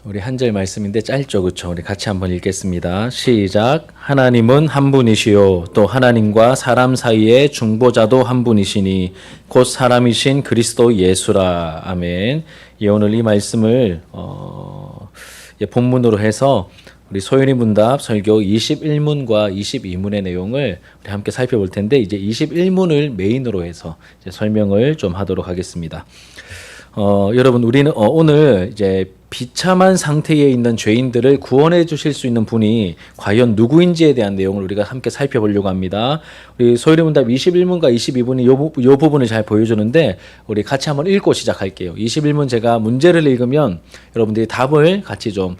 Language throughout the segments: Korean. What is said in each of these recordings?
우리 한 절 말씀인데 짧죠, 그렇죠? 우리 같이 한번 읽겠습니다. 시작. 하나님은 한 분이시요 또 하나님과 사람 사이의 중보자도 한 분이시니 곧 사람이신 그리스도 예수라. 아멘. 오늘 이 말씀을 본문으로 해서 우리 소연이 문답 설교 21문과 22문의 내용을 우리 함께 살펴볼 텐데, 이제 21문을 메인으로 해서 이제 설명을 좀 하도록 하겠습니다. 여러분, 우리는 오늘 이제 비참한 상태에 있는 죄인들을 구원해 주실 수 있는 분이 과연 누구인지에 대한 내용을 우리가 함께 살펴보려고 합니다. 우리 소율의 문답 21문과 22문이 요 부분을 잘 보여주는데, 우리 같이 한번 읽고 시작할게요. 21문 제가 문제를 읽으면 여러분들이 답을 같이 좀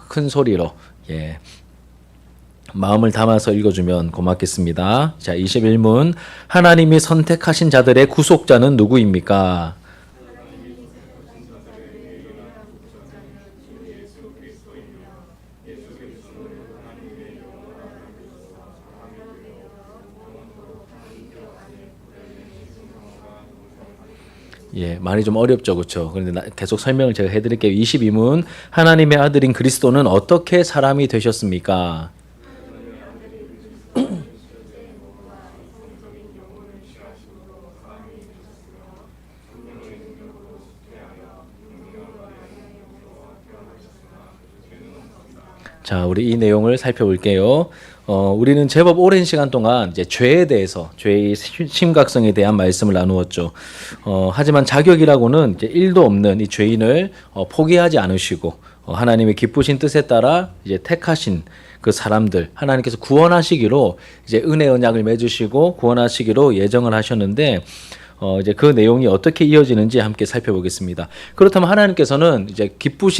큰 소리로 마음을 담아서 읽어주면 고맙겠습니다. 자, 21문. 하나님이 선택하신 자들의 구속자는 누구입니까? 말이 좀 어렵죠, 그렇죠? 그런데 계속 설명을 제가 해드릴게요. 22문. 하나님의 아들인 그리스도는 어떻게 사람이 되셨습니까? 자, 우리 이 내용을 살펴볼게요. 우리는 제법 오랜 시간 동안 이제 죄에 대해서, 죄의 심각성에 대한 말씀을 나누었죠. 하지만 자격이라고는 이제 1도 없는 이 죄인을 포기하지 않으시고, 하나님의 기쁘신 뜻에 따라 이제 택하신 그 사람들, 하나님께서 구원하시기로 이제 은혜 언약을 맺으시고 구원하시기로 예정을 하셨는데, 이제 그 내용이 어떻게 이어지는지 함께 살펴보겠습니다. 그렇다면 하나님께서는 이제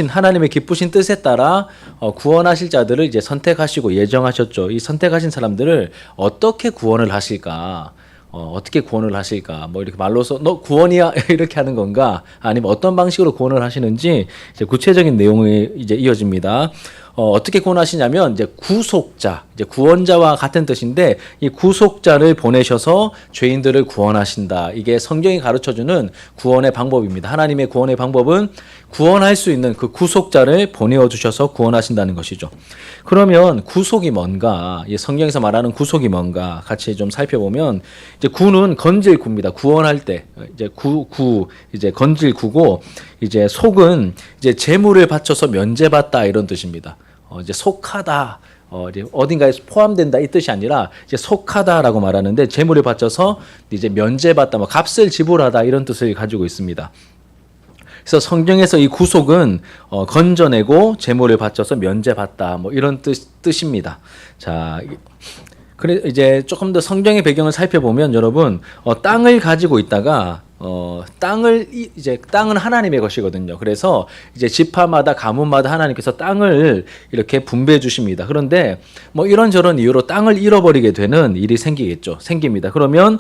하나님의 기쁘신 뜻에 따라 구원하실 자들을 이제 선택하시고 예정하셨죠. 이 선택하신 사람들을 어떻게 구원을 하실까? 어떻게 구원을 하실까? 뭐 이렇게 말로서 너 구원이야 이렇게 하는 건가? 아니면 어떤 방식으로 구원을 하시는지 이제 구체적인 내용이 이제 이어집니다. 어떻게 구원하시냐면 이제 구속자, 이제 구원자와 같은 뜻인데, 이 구속자를 보내셔서 죄인들을 구원하신다. 이게 성경이 가르쳐주는 구원의 방법입니다. 하나님의 구원의 방법은 구원할 수 있는 그 구속자를 보내어 주셔서 구원하신다는 것이죠. 그러면 구속이 뭔가? 이 성경에서 말하는 구속이 뭔가? 같이 좀 살펴보면, 이제 구는 건질 구입니다. 구원할 때 이제 이제 건질 구고, 이제 속은 이제 재물을 바쳐서 면제받다 이런 뜻입니다. 이제 속하다, 이제 어딘가에 포함된다 이 뜻이 아니라 이제 속하다라고 말하는데, 재물을 바쳐서 이제 면제받다, 뭐 값을 지불하다 이런 뜻을 가지고 있습니다. 그래서 성경에서 이 구속은 건져내고 재물을 바쳐서 면제받다, 뭐 이런 뜻입니다. 자, 그래 이제 조금 더 성경의 배경을 살펴보면, 여러분, 땅을 가지고 있다가 땅은 하나님의 것이거든요. 그래서 이제 지파마다 가문마다 하나님께서 땅을 이렇게 분배해 주십니다. 그런데 뭐 이런저런 이유로 땅을 잃어버리게 되는 일이 생깁니다. 그러면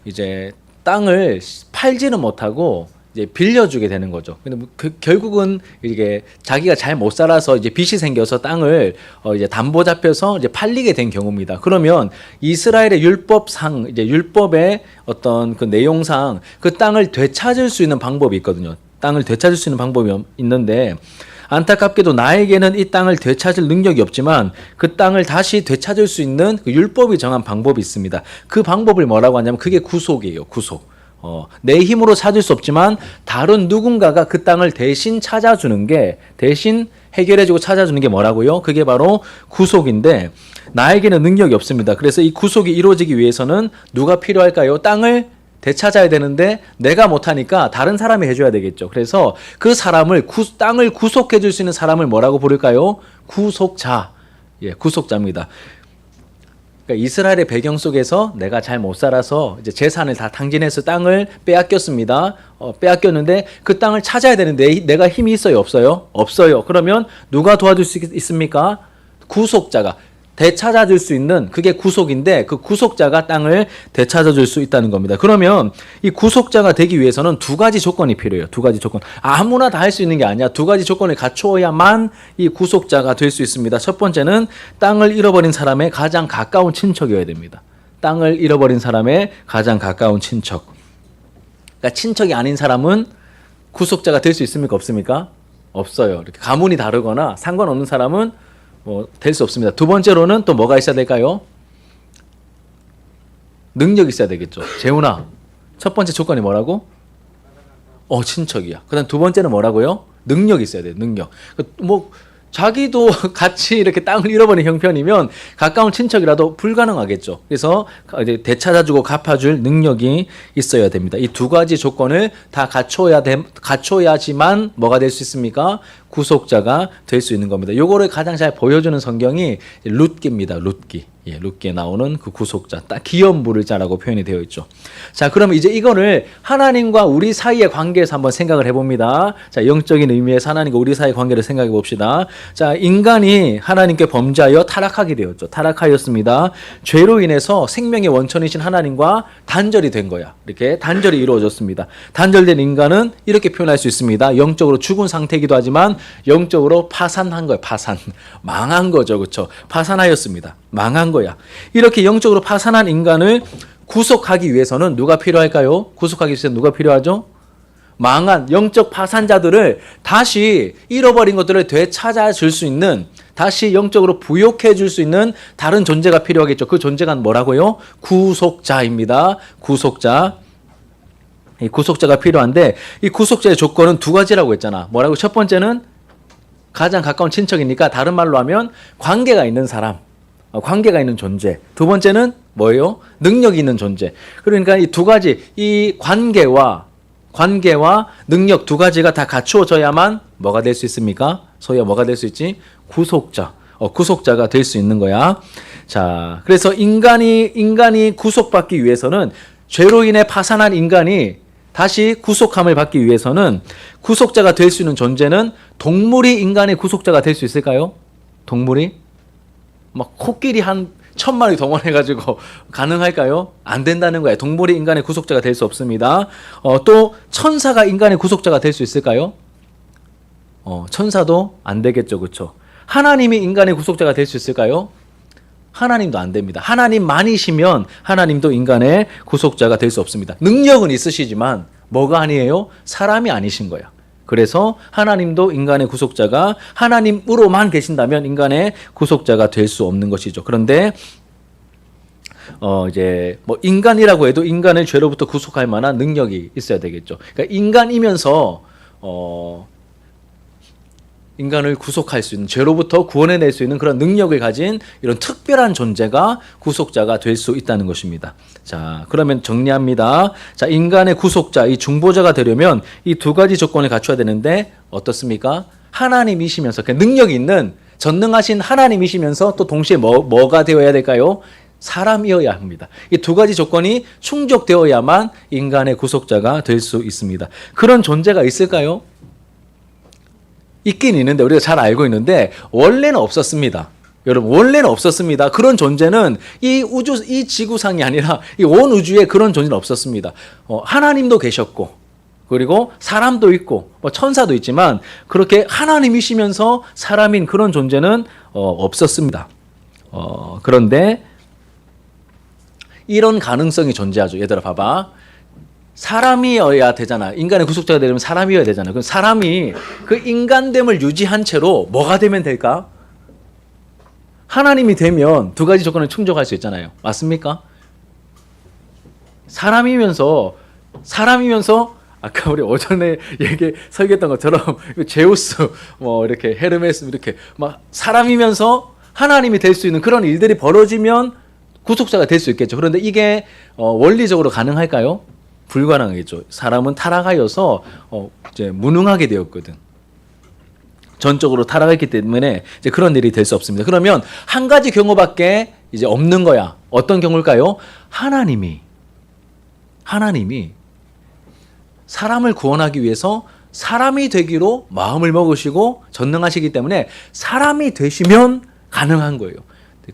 이제 땅을 팔지는 못하고 이제 빌려주게 되는 거죠. 근데 결국은 이게 자기가 잘 못 살아서 이제 빚이 생겨서 땅을 이제 담보 잡혀서 이제 팔리게 된 경우입니다. 그러면 이스라엘의 율법상, 이제 율법의 어떤 그 내용상 그 땅을 되찾을 수 있는 방법이 있거든요. 땅을 되찾을 수 있는 방법이 있는데, 안타깝게도 나에게는 이 땅을 되찾을 능력이 없지만 그 땅을 다시 되찾을 수 있는 그 율법이 정한 방법이 있습니다. 그 방법을 뭐라고 하냐면 그게 구속이에요. 구속. 내 힘으로 찾을 수 없지만 다른 누군가가 그 땅을 대신 찾아주는 게, 대신 해결해주고 찾아주는 게 뭐라고요? 그게 바로 구속인데, 나에게는 능력이 없습니다. 그래서 이 구속이 이루어지기 위해서는 누가 필요할까요? 땅을 되찾아야 되는데 내가 못하니까 다른 사람이 해줘야 되겠죠. 그래서 그 사람을 땅을 구속해 줄 수 있는 사람을 뭐라고 부를까요? 구속자. 구속자입니다. 그러니까 이스라엘의 배경 속에서 내가 잘 못 살아서 이제 재산을 다 탕진해서 땅을 빼앗겼습니다. 빼앗겼는데 그 땅을 찾아야 되는데 내가 힘이 있어요, 없어요? 없어요. 그러면 누가 도와줄 수 있습니까? 구속자가. 되찾아줄 수 있는, 그게 구속인데 그 구속자가 땅을 되찾아줄 수 있다는 겁니다. 그러면 이 구속자가 되기 위해서는 두 가지 조건이 필요해요. 두 가지 조건. 아무나 다 할 수 있는 게 아니야. 두 가지 조건을 갖추어야만 이 구속자가 될 수 있습니다. 첫 번째는 땅을 잃어버린 사람의 가장 가까운 친척이어야 됩니다. 땅을 잃어버린 사람의 가장 가까운 친척. 그러니까 친척이 아닌 사람은 구속자가 될 수 있습니까? 없습니까? 없어요. 이렇게 가문이 다르거나 상관없는 사람은 뭐 될 수 없습니다. 두 번째로는 또 뭐가 있어야 될까요? 능력이 있어야 되겠죠. 재훈아, 첫 번째 조건이 뭐라고? 친척이야. 그다음 두 번째는 뭐라고요? 능력이 있어야 돼요. 능력. 뭐 자기도 같이 이렇게 땅을 잃어버린 형편이면 가까운 친척이라도 불가능하겠죠. 그래서 이제 되찾아주고 갚아줄 능력이 있어야 됩니다. 이 두 가지 조건을 다 갖춰야지만 뭐가 될 수 있습니까? 구속자가 될 수 있는 겁니다. 요거를 가장 잘 보여주는 성경이 룻기입니다. 룻기. 예, 룻기에 나오는 그 구속자, 딱 기업 물을 자라고 표현이 되어 있죠. 자, 그러면 이제 이거를 하나님과 우리 사이의 관계에서 한번 생각을 해봅니다. 자, 영적인 의미에서 하나님과 우리 사이의 관계를 생각해 봅시다. 자, 인간이 하나님께 범죄하여 타락하게 되었죠. 타락하였습니다. 죄로 인해서 생명의 원천이신 하나님과 단절이 된 거야. 이렇게 단절이 이루어졌습니다. 단절된 인간은 이렇게 표현할 수 있습니다. 영적으로 죽은 상태이기도 하지만 영적으로 파산한 거예요. 파산. 망한 거죠. 그렇죠? 파산하였습니다. 망한 거야. 이렇게 영적으로 파산한 인간을 구속하기 위해서는 누가 필요할까요? 구속하기 위해서 누가 필요하죠? 망한 영적 파산자들을 다시 잃어버린 것들을 되찾아 줄 수 있는, 다시 영적으로 부욕해 줄 수 있는 다른 존재가 필요하겠죠. 그 존재가 뭐라고요? 구속자입니다. 구속자. 이 구속자가 필요한데 이 구속자의 조건은 두 가지라고 했잖아. 뭐라고? 첫 번째는 가장 가까운 친척이니까 다른 말로 하면 관계가 있는 사람, 관계가 있는 존재. 두 번째는 뭐예요? 능력이 있는 존재. 그러니까 이 두 가지, 이 관계와 능력 두 가지가 다 갖추어져야만 뭐가 될 수 있습니까? 소위야 뭐가 될 수 있지? 구속자. 구속자가 될 수 있는 거야. 자, 그래서 인간이 구속받기 위해서는, 죄로 인해 파산한 인간이 다시 구속함을 받기 위해서는 구속자가 될 수 있는 존재는, 동물이 인간의 구속자가 될 수 있을까요? 동물이? 막 코끼리 한 1000마리 동원해가지고 가능할까요? 안 된다는 거예요. 동물이 인간의 구속자가 될 수 없습니다. 또 천사가 인간의 구속자가 될 수 있을까요? 천사도 안 되겠죠. 그렇죠? 하나님이 인간의 구속자가 될 수 있을까요? 하나님도 안 됩니다. 하나님만이시면 하나님도 인간의 구속자가 될 수 없습니다. 능력은 있으시지만 뭐가 아니에요? 사람이 아니신 거야. 그래서 하나님도 인간의 구속자가 하나님으로만 계신다면 인간의 구속자가 될 수 없는 것이죠. 그런데 이제 뭐 인간이라고 해도 인간을 죄로부터 구속할 만한 능력이 있어야 되겠죠. 그러니까 인간이면서 인간을 구속할 수 있는, 죄로부터 구원해낼 수 있는 그런 능력을 가진 이런 특별한 존재가 구속자가 될 수 있다는 것입니다. 자, 그러면 정리합니다. 자, 인간의 구속자, 이 중보자가 되려면 이 두 가지 조건을 갖춰야 되는데 어떻습니까? 하나님이시면서, 그 능력이 있는 전능하신 하나님이시면서 또 동시에 뭐가 되어야 될까요? 사람이어야 합니다. 이 두 가지 조건이 충족되어야만 인간의 구속자가 될 수 있습니다. 그런 존재가 있을까요? 있긴 있는데, 우리가 잘 알고 있는데 원래는 없었습니다. 여러분, 원래는 없었습니다. 그런 존재는 이 지구상이 아니라 이 온 우주에 그런 존재는 없었습니다. 하나님도 계셨고, 그리고 사람도 있고, 천사도 있지만 그렇게 하나님이시면서 사람인 그런 존재는 없었습니다. 그런데 이런 가능성이 존재하죠. 얘들아 봐봐. 사람이어야 되잖아. 인간의 구속자가 되려면 사람이어야 되잖아. 그럼 사람이 그 인간됨을 유지한 채로 뭐가 되면 될까? 하나님이 되면 두 가지 조건을 충족할 수 있잖아요. 맞습니까? 사람이면서 아까 우리 오전에 설계했던 것처럼 제우스, 뭐 이렇게 헤르메스, 이렇게 막 사람이면서 하나님이 될 수 있는 그런 일들이 벌어지면 구속자가 될 수 있겠죠. 그런데 이게 원리적으로 가능할까요? 불가능하겠죠. 사람은 타락하여서 이제 무능하게 되었거든. 전적으로 타락했기 때문에 이제 그런 일이 될 수 없습니다. 그러면 한 가지 경우밖에 이제 없는 거야. 어떤 경우일까요? 하나님이 사람을 구원하기 위해서 사람이 되기로 마음을 먹으시고 전능하시기 때문에 사람이 되시면 가능한 거예요.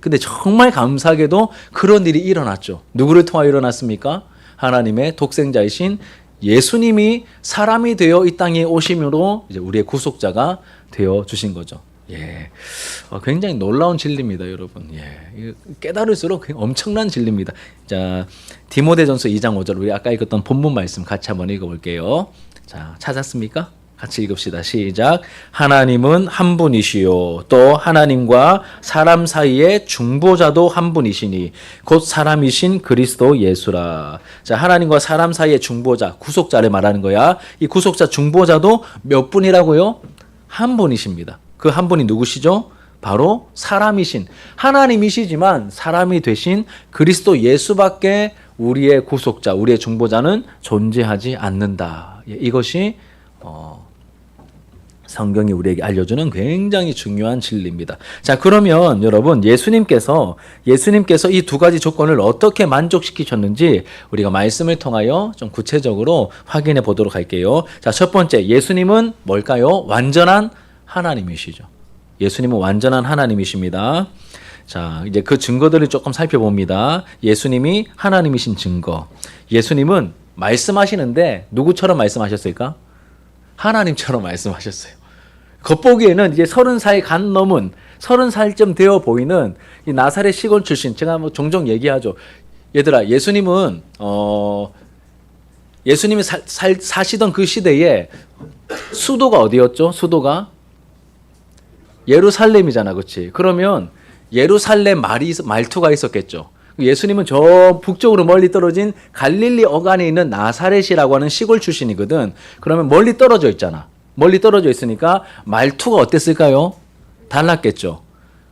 근데 정말 감사하게도 그런 일이 일어났죠. 누구를 통하여 일어났습니까? 하나님의 독생자이신 예수님이 사람이 되어 이 땅에 오심으로 이제 우리의 구속자가 되어 주신 거죠. 예, 굉장히 놀라운 진리입니다, 여러분. 예, 깨달을수록 엄청난 진리입니다. 자, 디모데전서 2장 5절, 우리 아까 읽었던 본문 말씀 같이 한번 읽어볼게요. 자, 찾았습니까? 같이 읽읍시다. 시작. 하나님은 한 분이시요 또 하나님과 사람 사이의 중보자도 한 분이시니 곧 사람이신 그리스도 예수라. 자, 하나님과 사람 사이의 중보자, 구속자를 말하는 거야. 이 구속자 중보자도 몇 분이라고요? 한 분이십니다. 그 한 분이 누구시죠? 바로 사람이신 하나님이시지만 사람이 되신 그리스도 예수밖에 우리의 구속자, 우리의 중보자는 존재하지 않는다. 이것이 성경이 우리에게 알려주는 굉장히 중요한 진리입니다. 자, 그러면 여러분 예수님께서 이 두 가지 조건을 어떻게 만족시키셨는지 우리가 말씀을 통하여 좀 구체적으로 확인해 보도록 할게요. 자, 첫 번째, 예수님은 뭘까요? 완전한 하나님이시죠. 예수님은 완전한 하나님이십니다. 자, 이제 그 증거들을 조금 살펴봅니다. 예수님이 하나님이신 증거. 예수님은 말씀하시는데 누구처럼 말씀하셨을까? 하나님처럼 말씀하셨어요. 겉보기에는 이제 30살 간 넘은 30살쯤 되어 보이는 이 나사렛 시골 출신, 제가 뭐 종종 얘기하죠. 얘들아, 예수님은 예수님이 사시던 그 시대에 수도가 어디였죠? 수도가 예루살렘이잖아, 그렇지? 그러면 예루살렘 말투가 있었겠죠. 예수님은 저 북쪽으로 멀리 떨어진 갈릴리 어간에 있는 나사렛이라고 하는 시골 출신이거든. 그러면 멀리 떨어져 있잖아. 멀리 떨어져 있으니까 말투가 어땠을까요? 달랐겠죠.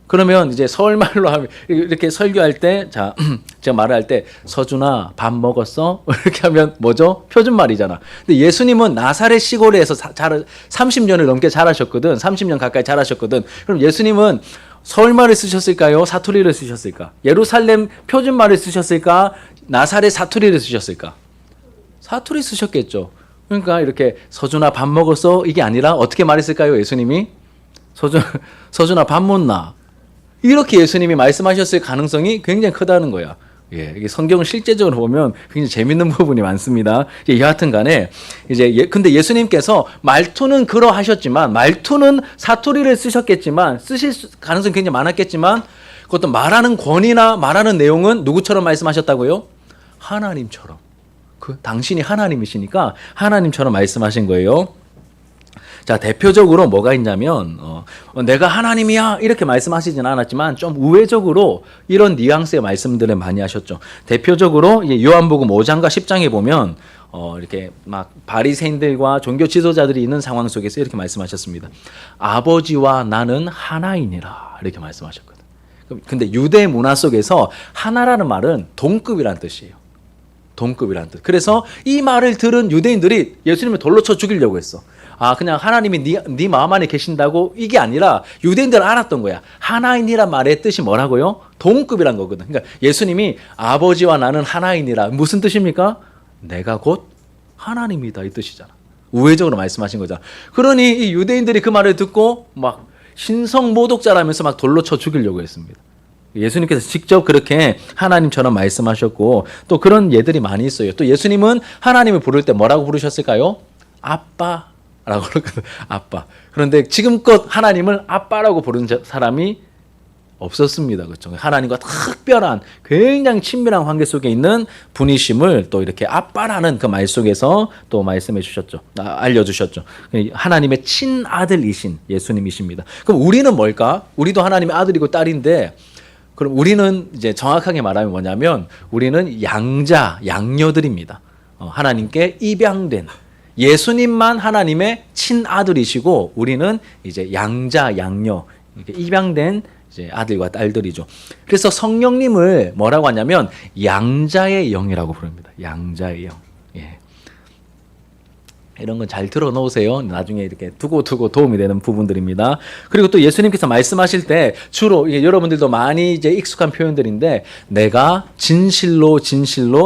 그러면 이제 서울말로 하면 이렇게 설교할 때, 자, 제가 말을 할 때 서준아 밥 먹었어? 이렇게 하면 뭐죠? 표준말이잖아. 근데 예수님은 나사렛 시골에서 30년을 넘게 자라셨거든. 30년 가까이 자라셨거든. 그럼 예수님은 서울말을 쓰셨을까요? 사투리를 쓰셨을까? 예루살렘 표준말을 쓰셨을까? 나사렛 사투리를 쓰셨을까? 사투리 쓰셨겠죠. 그러니까 이렇게 서준아 밥 먹었어? 이게 아니라 어떻게 말했을까요? 예수님이 서준아 밥 먹나? 이렇게 예수님이 말씀하셨을 가능성이 굉장히 크다는 거야. 예, 이게 성경을 실제적으로 보면 굉장히 재밌는 부분이 많습니다. 여하튼 간에, 근데 예수님께서 말투는 그러하셨지만, 말투는 사투리를 쓰셨겠지만, 쓰실 가능성이 굉장히 많았겠지만, 그것도 말하는 권위나 말하는 내용은 누구처럼 말씀하셨다고요? 하나님처럼. 당신이 하나님이시니까 하나님처럼 말씀하신 거예요. 자, 대표적으로 뭐가 있냐면 내가 하나님이야 이렇게 말씀하시진 않았지만 좀 우회적으로 이런 뉘앙스의 말씀들을 많이 하셨죠. 대표적으로 요한복음 5장과 10장에 보면 이렇게 막 바리새인들과 종교 지도자들이 있는 상황 속에서 이렇게 말씀하셨습니다. 아버지와 나는 하나이니라 이렇게 말씀하셨거든. 근데 유대 문화 속에서 하나라는 말은 동급이라는 뜻이에요. 동급이라는 뜻. 그래서 이 말을 들은 유대인들이 예수님을 돌로 쳐 죽이려고 했어. 아, 그냥 하나님이 네 마음 안에 계신다고 이게 아니라 유대인들은 알았던 거야. 하나인이란 말의 뜻이 뭐라고요? 동급이란 거거든. 그러니까 예수님이 아버지와 나는 하나이니라. 무슨 뜻입니까? 내가 곧 하나님이다 이 뜻이잖아. 우회적으로 말씀하신 거잖아. 그러니 이 유대인들이 그 말을 듣고 막 신성모독자라면서 막 돌로 쳐 죽이려고 했습니다. 예수님께서 직접 그렇게 하나님처럼 말씀하셨고 또 그런 예들이 많이 있어요. 또 예수님은 하나님을 부를 때 뭐라고 부르셨을까요? 아빠라고 그러거든. 아빠. 그런데 지금껏 하나님을 아빠라고 부르는 사람이 없었습니다. 그렇죠? 하나님과 특별한 굉장히 친밀한 관계 속에 있는 분이심을 또 이렇게 아빠라는 그 말 속에서 또 말씀해 주셨죠. 알려주셨죠. 하나님의 친아들이신 예수님이십니다. 그럼 우리는 뭘까? 우리도 하나님의 아들이고 딸인데 그럼 우리는 이제 정확하게 말하면 뭐냐면 우리는 양녀들입니다. 하나님께 입양된 예수님만 하나님의 친아들이시고 우리는 이제 양녀 이렇게 입양된 이제 아들과 딸들이죠. 그래서 성령님을 뭐라고 하냐면 양자의 영이라고 부릅니다. 양자의 영. 예. 이런 건 잘 들어 놓으세요. 나중에 이렇게 두고 도움이 되는 부분들입니다. 그리고 또 예수님께서 말씀하실 때 주로 여러분들도 많이 이제 익숙한 표현들인데 내가 진실로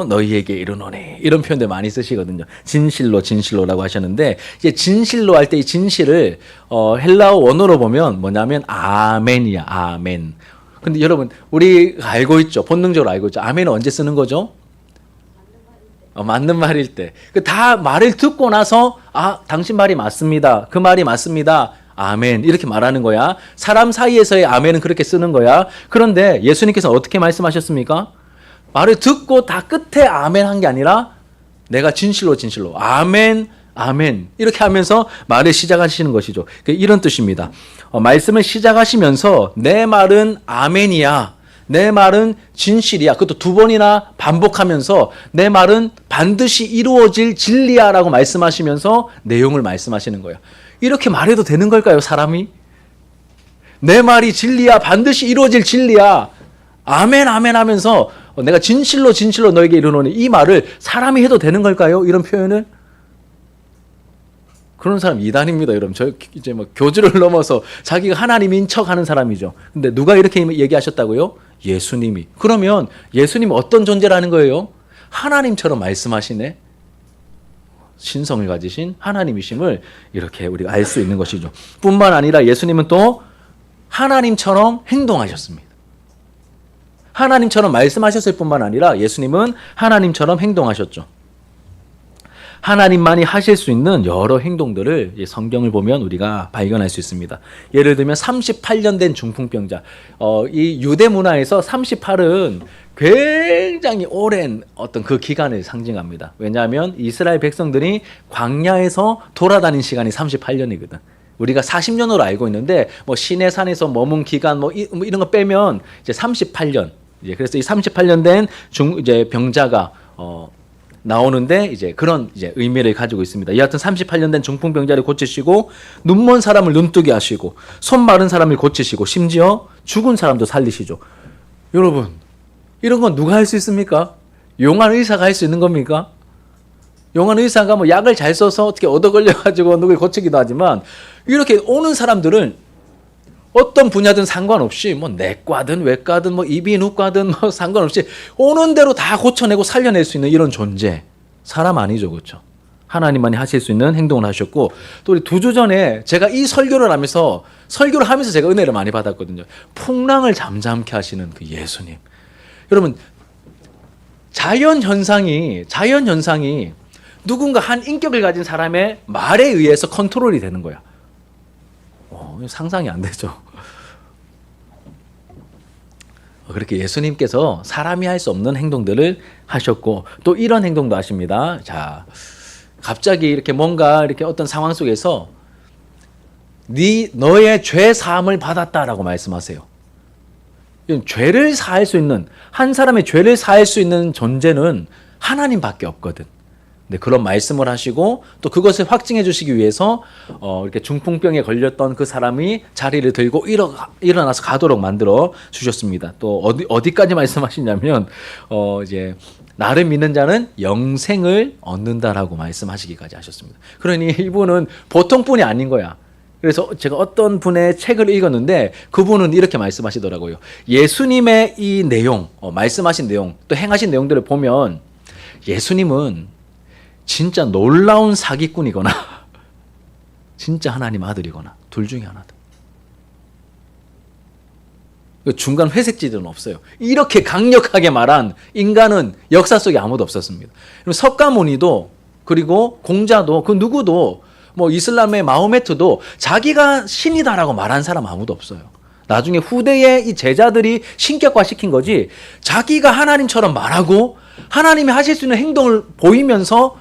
너희에게 이르노니 이런 표현들 많이 쓰시거든요. 진실로라고 하셨는데 이제 진실로 할 때 이 진실을 헬라어 원어로 보면 뭐냐면 아멘이야. 아멘. 근데 여러분 우리 알고 있죠. 본능적으로 알고 있죠. 아멘은 언제 쓰는 거죠? 맞는 말일 때. 다 말을 듣고 나서 당신 말이 맞습니다. 그 말이 맞습니다. 아멘. 이렇게 말하는 거야. 사람 사이에서의 아멘은 그렇게 쓰는 거야. 그런데 예수님께서 어떻게 말씀하셨습니까? 말을 듣고 다 끝에 아멘 한 게 아니라 내가 진실로 아멘 아멘. 이렇게 하면서 말을 시작하시는 것이죠. 이런 뜻입니다. 말씀을 시작하시면서 내 말은 아멘이야. 내 말은 진실이야. 그것도 두 번이나 반복하면서 내 말은 반드시 이루어질 진리야 라고 말씀하시면서 내용을 말씀하시는 거예요. 이렇게 말해도 되는 걸까요, 사람이? 내 말이 진리야. 반드시 이루어질 진리야. 아멘 아멘 하면서 내가 진실로 진실로 너에게 이르노니, 이 말을 사람이 해도 되는 걸까요? 이런 표현을? 그런 사람 이단입니다, 여러분. 저 이제 뭐 교주를 넘어서 자기가 하나님인 척하는 사람이죠. 근데 누가 이렇게 얘기하셨다고요? 예수님이. 그러면 예수님은 어떤 존재라는 거예요? 하나님처럼 말씀하시네. 신성을 가지신 하나님이심을 이렇게 우리가 알 수 있는 것이죠. 뿐만 아니라 예수님은 또 하나님처럼 행동하셨습니다. 하나님처럼 말씀하셨을 뿐만 아니라 예수님은 하나님처럼 행동하셨죠. 하나님만이 하실 수 있는 여러 행동들을 성경을 보면 우리가 발견할 수 있습니다. 예를 들면 38년 된 중풍병자. 이 유대 문화에서 38은 굉장히 오랜 어떤 그 기간을 상징합니다. 왜냐하면 이스라엘 백성들이 광야에서 돌아다닌 시간이 38년이거든. 우리가 40년으로 알고 있는데 뭐 시내산에서 머문 기간 뭐 이런 거 빼면 이제 38년. 그래서 이 38년 된 이제 병자가 나오는데 이제 그런 이제 의미를 가지고 있습니다. 여하튼 38년 된 중풍병자를 고치시고, 눈먼 사람을 눈뜨게 하시고, 손 마른 사람을 고치시고, 심지어 죽은 사람도 살리시죠. 여러분, 이런 건 누가 할 수 있습니까? 용한 의사가 할 수 있는 겁니까? 용한 의사가 뭐 약을 잘 써서 어떻게 얻어 걸려가지고 누굴 고치기도 하지만, 이렇게 오는 사람들은 어떤 분야든 상관없이 뭐 내과든 외과든 뭐 이비인후과든 뭐 상관없이 오는 대로 다 고쳐내고 살려낼 수 있는 이런 존재. 사람 아니죠, 그렇죠? 하나님만이 하실 수 있는 행동을 하셨고, 또 우리 2주 전에 제가 이 설교를 하면서 제가 은혜를 많이 받았거든요. 풍랑을 잠잠케 하시는 그 예수님. 여러분, 자연 현상이 누군가 한 인격을 가진 사람의 말에 의해서 컨트롤이 되는 거야. 상상이 안 되죠. 그렇게 예수님께서 사람이 할 수 없는 행동들을 하셨고, 또 이런 행동도 하십니다. 자, 갑자기 이렇게 뭔가 이렇게 어떤 상황 속에서 너의 죄 사함을 받았다라고 말씀하세요. 죄를 사할 수 있는, 한 사람의 죄를 사할 수 있는 존재는 하나님밖에 없거든. 네, 그런 말씀을 하시고, 또 그것을 확증해 주시기 위해서 이렇게 중풍병에 걸렸던 그 사람이 자리를 들고 일어나서 가도록 만들어 주셨습니다. 또 어디까지 말씀하시냐면 이제 나를 믿는 자는 영생을 얻는다라고 말씀하시기까지 하셨습니다. 그러니 이분은 보통 분이 아닌 거야. 그래서 제가 어떤 분의 책을 읽었는데 그분은 이렇게 말씀하시더라고요. 예수님의 이 내용, 말씀하신 내용, 또 행하신 내용들을 보면 예수님은 진짜 놀라운 사기꾼이거나 진짜 하나님 아들이거나 둘 중에 하나다. 중간 회색지대는 없어요. 이렇게 강력하게 말한 인간은 역사 속에 아무도 없었습니다. 석가모니도, 그리고 공자도, 그 누구도, 뭐 이슬람의 마호메트도 자기가 신이다라고 말한 사람 아무도 없어요. 나중에 후대의 이 제자들이 신격화시킨 거지, 자기가 하나님처럼 말하고 하나님이 하실 수 있는 행동을 보이면서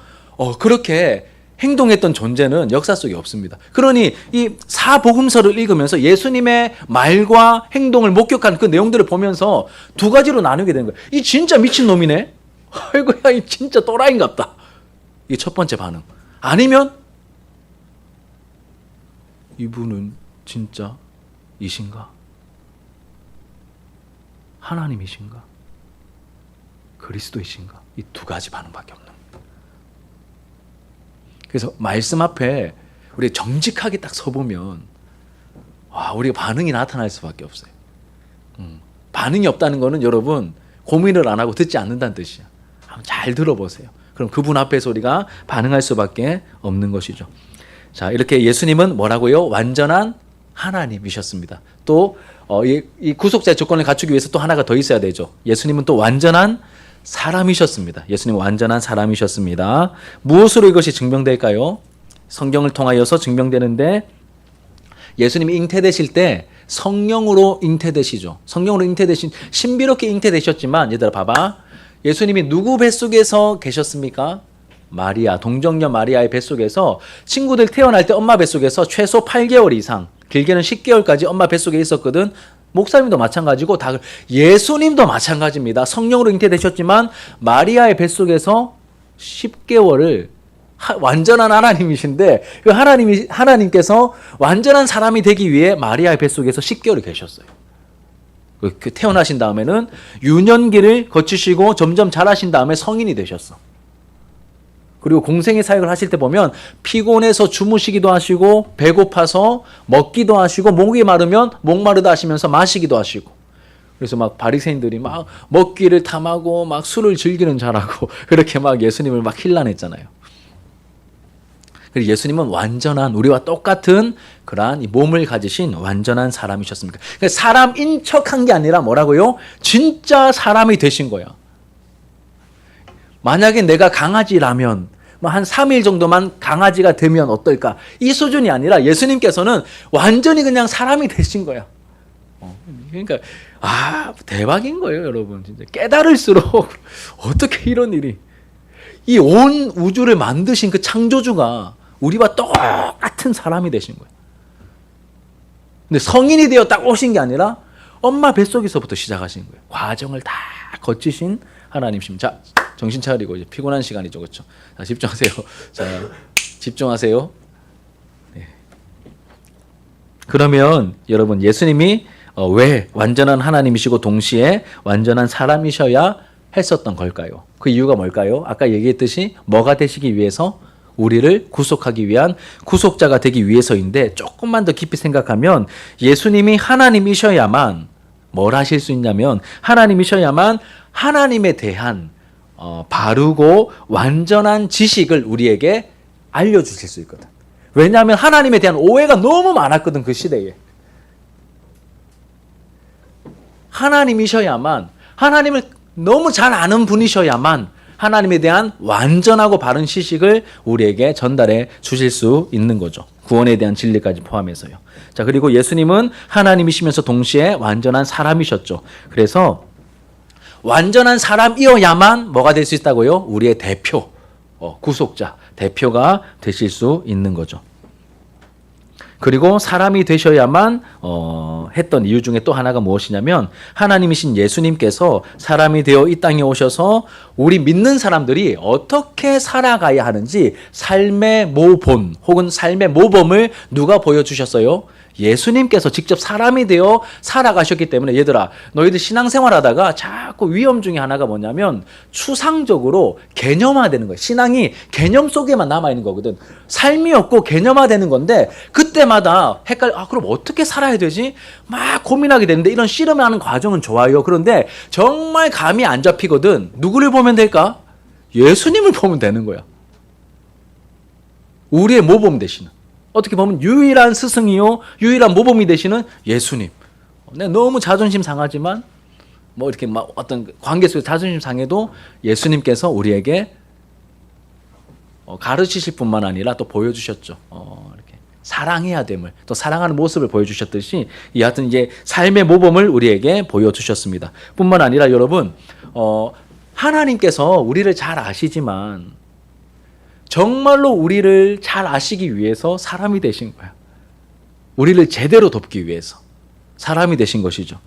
그렇게 행동했던 존재는 역사 속에 없습니다. 그러니 이 사복음서를 읽으면서 예수님의 말과 행동을 목격한 그 내용들을 보면서 두 가지로 나누게 되는 거예요. 이 진짜 미친놈이네. 아이고야, 이 진짜 또라이인갑다. 이게 첫 번째 반응. 아니면 이분은 진짜 이신가? 하나님이신가? 그리스도이신가? 이 두 가지 반응밖에 없는. 그래서 말씀 앞에 우리 정직하게 딱 서보면 우리가 반응이 나타날 수밖에 없어요. 반응이 없다는 거는 여러분 고민을 안 하고 듣지 않는다는 뜻이야. 한번 잘 들어보세요. 그럼 그분 앞에서 우리가 반응할 수밖에 없는 것이죠. 자, 이렇게 예수님은 뭐라고요? 완전한 하나님이셨습니다. 또 이 구속자의 조건을 갖추기 위해서 또 하나가 더 있어야 되죠. 예수님은 또 완전한 사람이셨습니다. 예수님은 완전한 사람이셨습니다. 무엇으로 이것이 증명될까요? 성경을 통하여서 증명되는데, 예수님이 잉태되실 때 성령으로 잉태되시죠. 성령으로 잉태되신, 신비롭게 잉태되셨지만, 얘들아 봐봐. 예수님이 누구 뱃속에서 계셨습니까? 마리아, 동정녀 마리아의 뱃속에서 친구들 태어날 때 엄마 뱃속에서 최소 8개월 이상, 길게는 10개월까지 엄마 뱃속에 있었거든. 목사님도 마찬가지고 다 예수님도 마찬가지입니다. 성령으로 잉태되셨지만 마리아의 뱃속에서 10개월을 완전한 하나님이신데 그 하나님께서 완전한 사람이 되기 위해 마리아의 뱃속에서 10개월을 계셨어요. 그 태어나신 다음에는 유년기를 거치시고 점점 자라신 다음에 성인이 되셨어. 그리고 공생의 사역을 하실 때 보면 피곤해서 주무시기도 하시고 배고파서 먹기도 하시고 목이 마르면 목마르다 하시면서 마시기도 하시고 그래서 막 바리새인들이 막 먹기를 탐하고 막 술을 즐기는 자라고 그렇게 막 예수님을 막 힐난했잖아요. 그리고 예수님은 완전한 우리와 똑같은 그러한 이 몸을 가지신 완전한 사람이셨습니다. 그러니까 사람인 척한 게 아니라 뭐라고요? 진짜 사람이 되신 거야. 만약에 내가 강아지라면 한 3일 정도만 강아지가 되면 어떨까? 이 수준이 아니라 예수님께서는 완전히 그냥 사람이 되신 거야. 그러니까 대박인 거예요, 여러분. 진짜 깨달을수록 어떻게 이런 일이 이 온 우주를 만드신 그 창조주가 우리와 똑같은 사람이 되신 거예요. 근데 성인이 되어 딱 오신 게 아니라 엄마 뱃속에서부터 시작하신 거예요. 과정을 다 거치신 하나님이십니다. 자, 정신 차리고 이제 피곤한 시간이죠, 그렇죠? 자, 집중하세요. 자, 집중하세요. 네. 그러면 여러분 예수님이 왜 완전한 하나님이시고 동시에 완전한 사람이셔야 했었던 걸까요? 그 이유가 뭘까요? 아까 얘기했듯이 뭐가 되시기 위해서? 우리를 구속하기 위한 구속자가 되기 위해서인데 조금만 더 깊이 생각하면 예수님이 하나님이셔야만 뭘 하실 수 있냐면 하나님이셔야만 하나님에 대한 바르고 완전한 지식을 우리에게 알려주실 수 있거든. 왜냐하면 하나님에 대한 오해가 너무 많았거든, 그 시대에. 하나님이셔야만, 하나님을 너무 잘 아는 분이셔야만 하나님에 대한 완전하고 바른 지식을 우리에게 전달해 주실 수 있는 거죠. 구원에 대한 진리까지 포함해서요. 자, 그리고 예수님은 하나님이시면서 동시에 완전한 사람이셨죠. 그래서 완전한 사람이어야만 뭐가 될 수 있다고요? 우리의 대표, 구속자, 대표가 되실 수 있는 거죠. 그리고 사람이 되셔야만 했던 이유 중에 또 하나가 무엇이냐면 하나님이신 예수님께서 사람이 되어 이 땅에 오셔서 우리 믿는 사람들이 어떻게 살아가야 하는지 삶의 모본 혹은 삶의 모범을 누가 보여주셨어요? 예수님께서 직접 사람이 되어 살아가셨기 때문에 얘들아 너희들 신앙생활 하다가 자꾸 위험 중에 하나가 뭐냐면 추상적으로 개념화되는 거예요. 신앙이 개념 속에만 남아있는 거거든. 삶이 없고 개념화되는 건데 그때마다 그럼 어떻게 살아야 되지? 막 고민하게 되는데 이런 씨름하는 과정은 좋아요. 그런데 정말 감이 안 잡히거든. 누구를 보면 될까? 예수님을 보면 되는 거야. 우리의 모범 되시는. 어떻게 보면 유일한 스승이요 유일한 모범이 되시는 예수님. 너무 자존심 상하지만 뭐 이렇게 막 어떤 관계 속에서 자존심 상해도 예수님께서 우리에게 가르치실 뿐만 아니라 또 보여주셨죠. 이렇게 사랑해야 됨을 또 사랑하는 모습을 보여주셨듯이 여하튼 이제 삶의 모범을 우리에게 보여주셨습니다. 뿐만 아니라 여러분 하나님께서 우리를 잘 아시지만 정말로 우리를 잘 아시기 위해서 사람이 되신 거야. 우리를 제대로 돕기 위해서 사람이 되신 것이죠.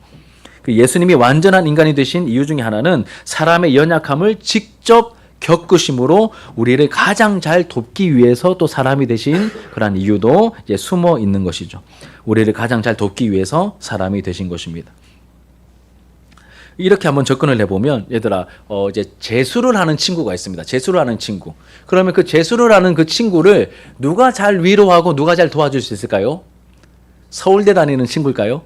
그 예수님이 완전한 인간이 되신 이유 중에 하나는 사람의 연약함을 직접 겪으심으로 우리를 가장 잘 돕기 위해서 또 사람이 되신 그런 이유도 이제 숨어 있는 것이죠. 우리를 가장 잘 돕기 위해서 사람이 되신 것입니다. 이렇게 한번 접근을 해보면 얘들아 이제 재수를 하는 친구가 있습니다. 재수를 하는 친구. 그러면 그 재수를 하는 그 친구를 누가 잘 위로하고 누가 잘 도와줄 수 있을까요? 서울대 다니는 친구일까요?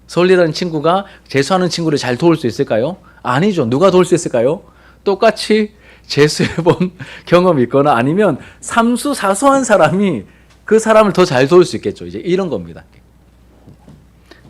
서울대 다니는 친구가 재수하는 친구를 잘 도울 수 있을까요? 아니죠. 누가 도울 수 있을까요? 똑같이 재수해본 경험이 있거나 아니면 삼수사소한 사람이 그 사람을 더 잘 도울 수 있겠죠. 이제 이런 겁니다.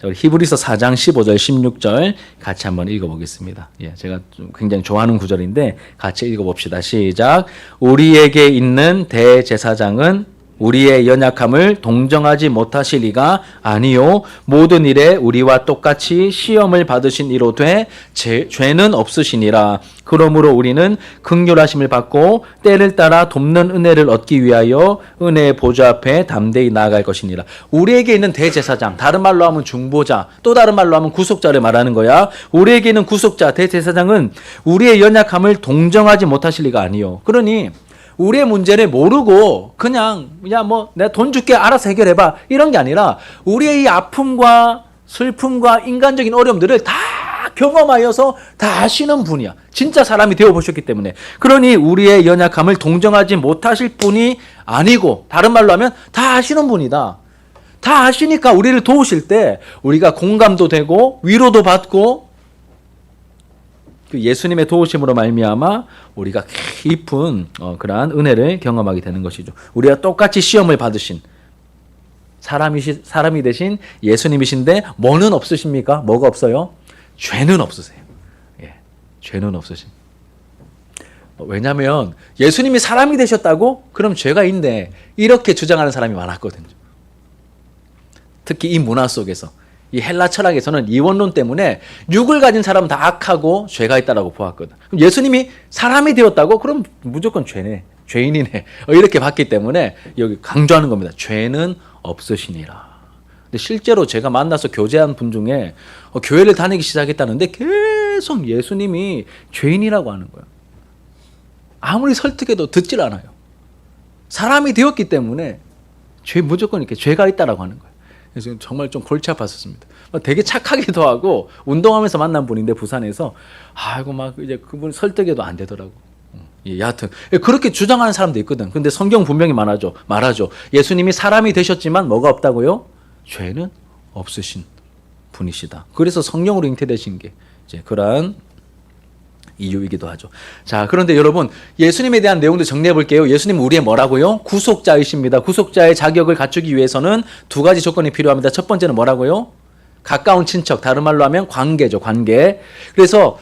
히브리서 4장 15절 16절 같이 한번 읽어보겠습니다. 제가 좀 굉장히 좋아하는 구절인데 같이 읽어봅시다. 시작. 우리에게 있는 대제사장은 우리의 연약함을 동정하지 못하실 리가 아니요 모든 일에 우리와 똑같이 시험을 받으신 이로되 죄는 없으시니라. 그러므로 우리는 긍휼하심을 받고 때를 따라 돕는 은혜를 얻기 위하여 은혜의 보좌 앞에 담대히 나아갈 것이니라. 우리에게 있는 대제사장, 다른 말로 하면 중보자, 또 다른 말로 하면 구속자를 말하는 거야. 우리에게 있는 구속자, 대제사장은 우리의 연약함을 동정하지 못하실 리가 아니요. 그러니 우리의 문제를 모르고 그냥 뭐 내가 돈 줄게 알아서 해결해봐 이런 게 아니라 우리의 이 아픔과 슬픔과 인간적인 어려움들을 다 경험하여서 다 아시는 분이야. 진짜 사람이 되어보셨기 때문에. 그러니 우리의 연약함을 동정하지 못하실 분이 아니고 다른 말로 하면 다 아시는 분이다. 다 아시니까 우리를 도우실 때 우리가 공감도 되고 위로도 받고 그 예수님의 도우심으로 말미암아 우리가 깊은 그러한 은혜를 경험하게 되는 것이죠. 우리가 똑같이 시험을 받으신 사람이 되신 예수님이신데 뭐는 없으십니까? 뭐가 없어요? 죄는 없으세요. 예, 죄는 없으신. 왜냐하면 예수님이 사람이 되셨다고? 그럼 죄가 있네. 이렇게 주장하는 사람이 많았거든요. 특히 이 문화 속에서. 이 헬라 철학에서는 이원론 때문에 육을 가진 사람은 다 악하고 죄가 있다라고 보았거든. 그럼 예수님이 사람이 되었다고? 그럼 무조건 죄네. 죄인이네. 이렇게 봤기 때문에 여기 강조하는 겁니다. 죄는 없으시니라. 근데 실제로 제가 만나서 교제한 분 중에 교회를 다니기 시작했다는데 계속 예수님이 죄인이라고 하는 거예요. 아무리 설득해도 듣질 않아요. 사람이 되었기 때문에 무조건 이렇게 죄가 있다라고 하는 거예요. 그래서 정말 좀 골치 아팠었습니다. 되게 착하기도 하고 운동하면서 만난 분인데 부산에서 아이고 막 이제 그분 설득해도 안 되더라고. 예, 여하튼 그렇게 주장하는 사람도 있거든. 근데 성경 분명히 말하죠. 예수님이 사람이 되셨지만 뭐가 없다고요? 죄는 없으신 분이시다. 그래서 성령으로 잉태되신 게 이제 그러한 이유이기도 하죠. 자, 그런데 여러분 예수님에 대한 내용도 정리해 볼게요. 예수님은 우리의 뭐라고요? 구속자이십니다. 구속자의 자격을 갖추기 위해서는 두 가지 조건이 필요합니다. 첫 번째는 뭐라고요? 가까운 친척, 다른 말로 하면 관계죠. 관계. 그래서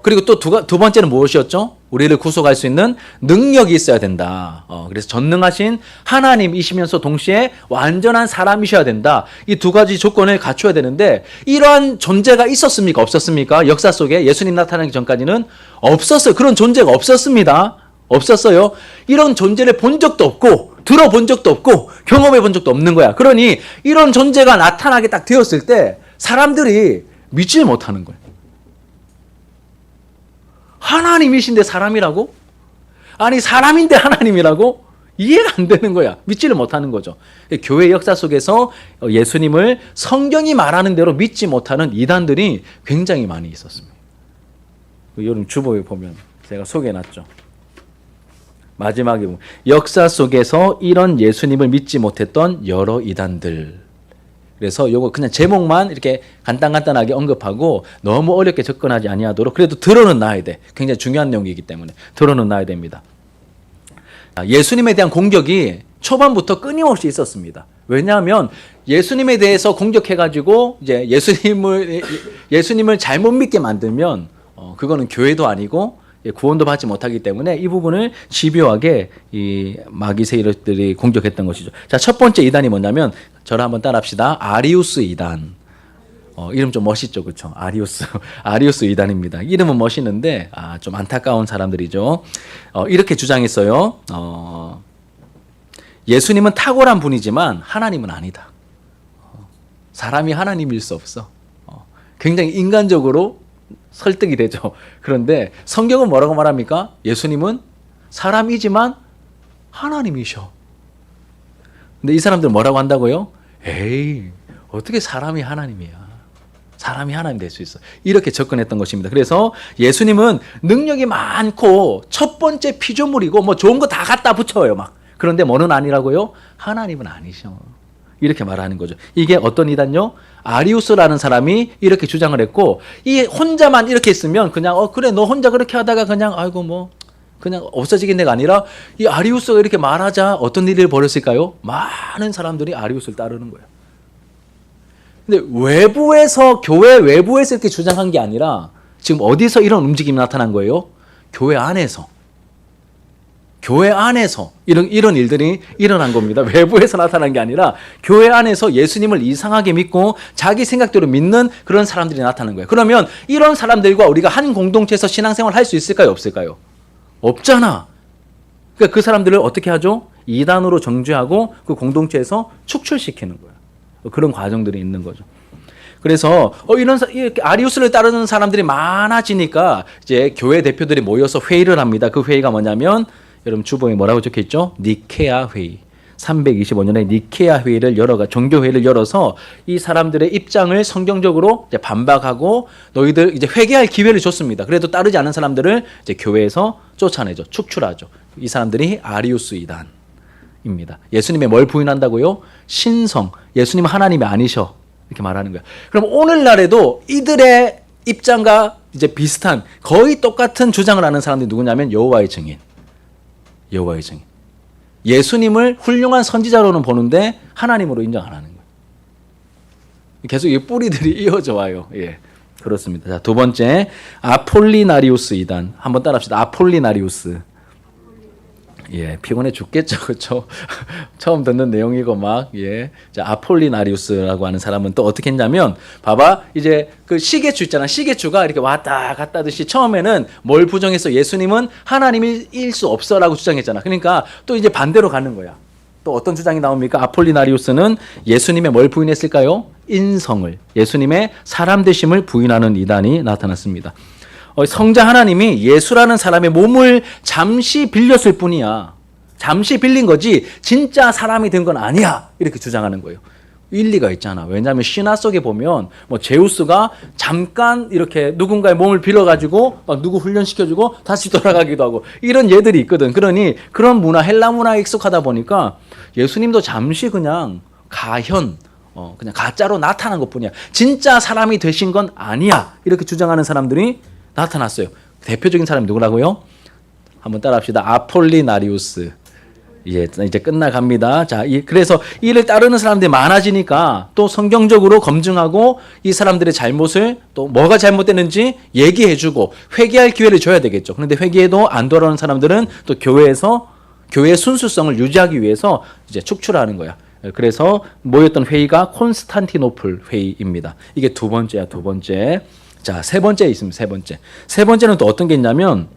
그리고 또 두 번째는 무엇이었죠? 우리를 구속할 수 있는 능력이 있어야 된다. 그래서 전능하신 하나님이시면서 동시에 완전한 사람이셔야 된다. 이 두 가지 조건을 갖춰야 되는데 이러한 존재가 있었습니까? 없었습니까? 역사 속에 예수님 나타나기 전까지는 없었어요. 그런 존재가 없었습니다. 없었어요. 이런 존재를 본 적도 없고 들어본 적도 없고 경험해 본 적도 없는 거야. 그러니 이런 존재가 나타나게 딱 되었을 때 사람들이 믿지 못하는 거예요. 하나님이신데 사람이라고? 아니 사람인데 하나님이라고? 이해가 안 되는 거야. 믿지를 못하는 거죠. 교회 역사 속에서 예수님을 성경이 말하는 대로 믿지 못하는 이단들이 굉장히 많이 있었습니다. 여러분 주보에 보면 제가 소개해놨죠. 마지막에 보면 역사 속에서 이런 예수님을 믿지 못했던 여러 이단들. 그래서 이거 그냥 제목만 이렇게 간단하게 언급하고 너무 어렵게 접근하지 아니하도록 그래도 들어는 놔야 돼. 굉장히 중요한 내용이기 때문에 들어는 놔야 됩니다. 예수님에 대한 공격이 초반부터 끊임없이 있었습니다. 왜냐하면 예수님에 대해서 공격해가지고 이제 예수님을 잘못 믿게 만들면 그거는 교회도 아니고 구원도 받지 못하기 때문에 이 부분을 집요하게 이 마귀 세력들이 공격했던 것이죠. 자, 첫 번째 이단이 뭐냐면 저를 한번 따라합시다. 아리우스 이단. 이름 좀 멋있죠, 그렇죠? 아리우스 이단입니다. 이름은 멋있는데 좀 안타까운 사람들이죠. 이렇게 주장했어요. 예수님은 탁월한 분이지만 하나님은 아니다. 사람이 하나님일 수 없어. 굉장히 인간적으로 설득이 되죠. 그런데 성경은 뭐라고 말합니까? 예수님은 사람이지만 하나님이셔. 근데 이 사람들은 뭐라고 한다고요? 에이, 어떻게 사람이 하나님이야. 사람이 하나님 될 수 있어. 이렇게 접근했던 것입니다. 그래서 예수님은 능력이 많고 첫 번째 피조물이고 뭐 좋은 거 다 갖다 붙여요. 막. 그런데 뭐는 아니라고요? 하나님은 아니셔. 이렇게 말하는 거죠. 이게 어떤 이단요? 아리우스라는 사람이 이렇게 주장을 했고 이 혼자만 이렇게 있으면 그냥 그래 너 혼자 그렇게 하다가 그냥 아이고 뭐 그냥 없어지겠네가 아니라 이 아리우스가 이렇게 말하자 어떤 일을 벌였을까요? 많은 사람들이 아리우스를 따르는 거예요. 근데 교회 외부에서 이렇게 주장한 게 아니라 지금 어디서 이런 움직임이 나타난 거예요? 교회 안에서 교회 안에서 이런 일들이 일어난 겁니다. 외부에서 나타난 게 아니라 교회 안에서 예수님을 이상하게 믿고 자기 생각대로 믿는 그런 사람들이 나타나는 거예요. 그러면 이런 사람들과 우리가 한 공동체에서 신앙생활 할 수 있을까요? 없을까요? 없잖아. 그러니까 그 사람들을 어떻게 하죠? 이단으로 정죄하고 그 공동체에서 축출시키는 거예요. 그런 과정들이 있는 거죠. 그래서 이렇게 아리우스를 따르는 사람들이 많아지니까 이제 교회 대표들이 모여서 회의를 합니다. 그 회의가 뭐냐면 여러분 주보에 뭐라고 적혀있죠? 니케아 회의. 325년에 니케아 회의를 종교 회의를 열어서 이 사람들의 입장을 성경적으로 이제 반박하고 너희들 이제 회개할 기회를 줬습니다. 그래도 따르지 않은 사람들을 이제 교회에서 쫓아내죠. 축출하죠. 이 사람들이 아리우스 이단입니다. 예수님의 뭘 부인한다고요? 신성. 예수님은 하나님이 아니셔. 이렇게 말하는 거야. 그럼 오늘날에도 이들의 입장과 이제 비슷한 거의 똑같은 주장을 하는 사람들이 누구냐면 여호와의 증인. 여호와의 증인. 예수님을 훌륭한 선지자로는 보는데 하나님으로 인정 안 하는 거예요. 계속 이 뿌리들이 이어져 와요. 예, 그렇습니다. 자, 두 번째 아폴리나리우스 이단. 한번 따라합시다. 아폴리나리우스. 예, 피곤해 죽겠죠, 그렇죠? 처음 듣는 내용이고 막 예. 자, 아폴리나리우스라고 하는 사람은 또 어떻게 했냐면, 봐봐, 이제 그 시계추 있잖아. 시계추가 이렇게 왔다 갔다 하듯이 처음에는 뭘 부정했어? 예수님은 하나님일 수 없어라고 주장했잖아. 그러니까 또 이제 반대로 가는 거야. 또 어떤 주장이 나옵니까? 아폴리나리우스는 예수님의 뭘 부인했을까요? 인성을, 예수님의 사람 되심을 부인하는 이단이 나타났습니다. 성자 하나님이 예수라는 사람의 몸을 잠시 빌렸을 뿐이야. 잠시 빌린 거지 진짜 사람이 된 건 아니야. 이렇게 주장하는 거예요. 일리가 있잖아. 왜냐하면 신화 속에 보면 뭐 제우스가 잠깐 이렇게 누군가의 몸을 빌어가지고 막 누구 훈련시켜주고 다시 돌아가기도 하고 이런 예들이 있거든. 그러니 그런 문화, 헬라 문화에 익숙하다 보니까 예수님도 잠시 그냥 가현, 그냥 가짜로 나타난 것뿐이야. 진짜 사람이 되신 건 아니야. 이렇게 주장하는 사람들이 나타났어요. 대표적인 사람이 누구라고요? 한번 따라합시다. 아폴리나리우스. 예, 이제 끝나갑니다. 자, 그래서 이를 따르는 사람들이 많아지니까 또 성경적으로 검증하고 이 사람들의 잘못을 또 뭐가 잘못됐는지 얘기해주고 회개할 기회를 줘야 되겠죠. 그런데 회개해도 안 돌아오는 사람들은 또 교회의 순수성을 유지하기 위해서 이제 축출하는 거야. 그래서 모였던 회의가 콘스탄티노플 회의입니다. 이게 두 번째야, 두 번째. 자, 세 번째 있습니다. 세 번째. 세 번째는 또 어떤 게 있냐면